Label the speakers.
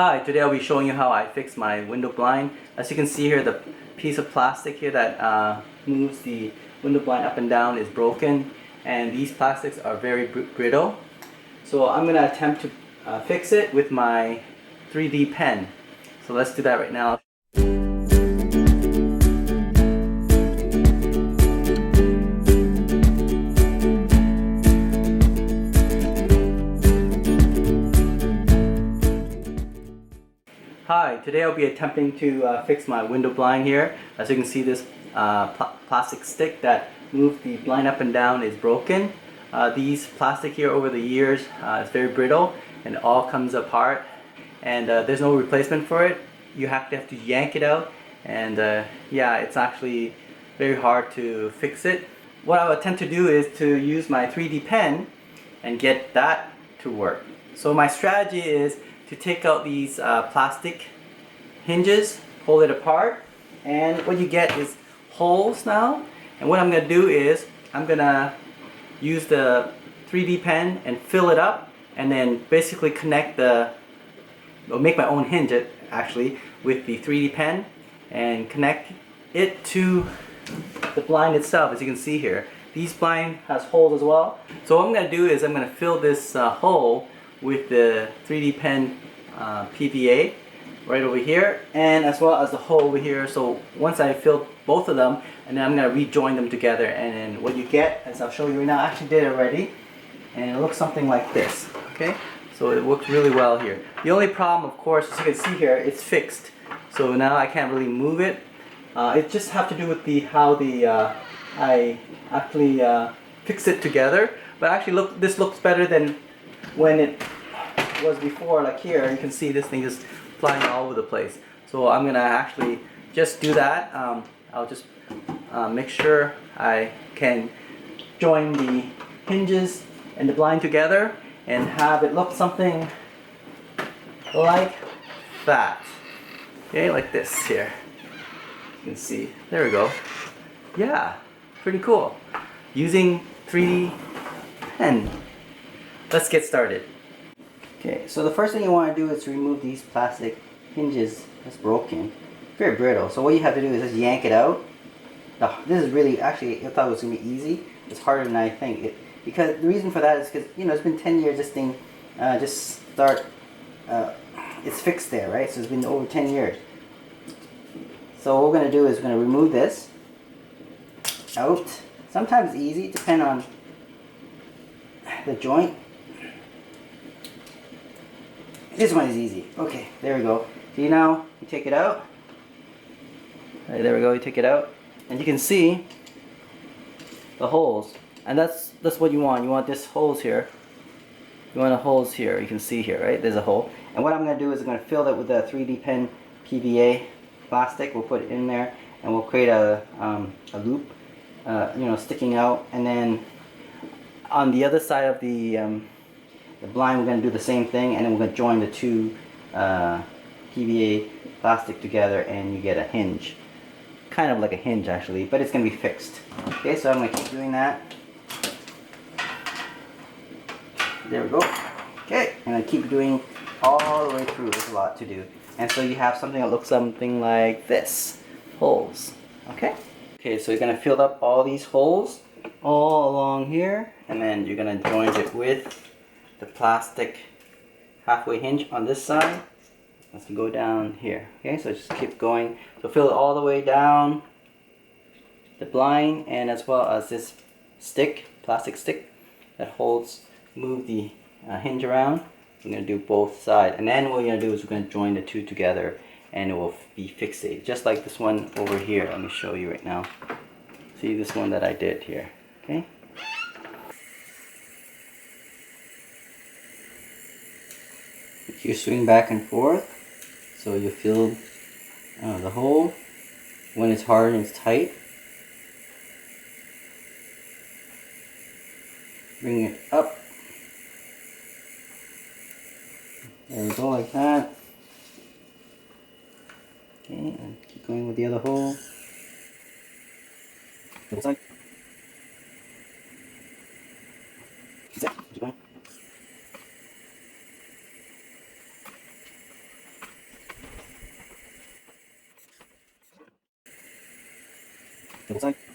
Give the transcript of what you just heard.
Speaker 1: Hi, today I'll be showing you how I fix my window blind. As you can see here, the piece of plastic here that moves the window blind up and down is broken, and these plastics are very brittle. So I'm going to attempt to fix it with my 3D pen. So let's do that right now. Hi, today I'll be attempting to fix my window blind here. As you can see, this plastic stick that moves the blind up and down is broken. These plastic here over the years is very brittle and it all comes apart, and there's no replacement for it. You have to yank it out, and yeah, it's actually very hard to fix it. What I'll attempt to do is to use my 3D pen and get that to work. So my strategy is to take out these plastic hinges, pull it apart, and what you get is holes now. And what I'm going to do is I'm going to use the 3D pen and fill it up, and then basically connect make my own hinge actually with the 3D pen and connect it to the blind itself. As you can see here, these blind has holes as well. So what I'm going to do is I'm going to fill this hole with the 3D pen PVA right over here, and as well as the hole over here. So once I fill both of them, and then I'm going to rejoin them together, and then what you get, as I'll show you right now, I actually did it already, and it looks something like this. Okay, so it works really well here. The only problem, of course, as you can see here, it's fixed, so now I can't really move it. It just have to do with how I actually fix it together. But actually, this looks better than when it was before. Like here, you can see this thing is flying all over the place. So I'm gonna actually just do that. I'll just make sure I can join the hinges and the blind together and have it look something like that. Okay, like this here. You can see. There we go. Yeah, pretty cool. Using 3D pen. Let's get started. Okay, so the first thing you want to do is to remove these plastic hinges that's broken. Very brittle. So what you have to do is just yank it out. This is really, actually, I thought it was going to be easy. It's harder than I think. Because the reason for that is because, you know, it's been 10 years this thing it's fixed there, right? So it's been over 10 years. So what we're going to do is we're going to remove this out. Sometimes it's easy, depending on the joint. This one is easy. Okay, there we go. See, now you take it out. Right, there we go. You take it out, and you can see the holes. And that's what you want. You want this holes here. You want the holes here. You can see here, right? There's a hole. And what I'm going to do is I'm going to fill that with the 3D pen PVA plastic. We'll put it in there, and we'll create a loop, you know, sticking out. And then on the other side of the blind, we're going to do the same thing, and then we're going to join the two PVA plastic together, and you get a hinge. Kind of like a hinge actually, but it's going to be fixed. Okay, so I'm going to keep doing that. There we go. Okay, and I keep doing all the way through. There's a lot to do. And so you have something that looks something like this. Holes. Okay? Okay, so you're going to fill up all these holes all along here, and then you're going to join it with the plastic halfway hinge on this side. Let's go down here. Okay, so just keep going. So fill it all the way down the blind, and as well as this stick, plastic stick that move the hinge around. We're going to do both sides, and then what we're going to do is we're going to join the two together, and it will be fixated, just like this one over here. Let me show you right now. See this one that I did here. Okay. You swing back and forth, so you feel the hole. When it's hard and it's tight, bring it up. There we go, like that. Okay, and keep going with the other hole. Keep going.
Speaker 2: double side.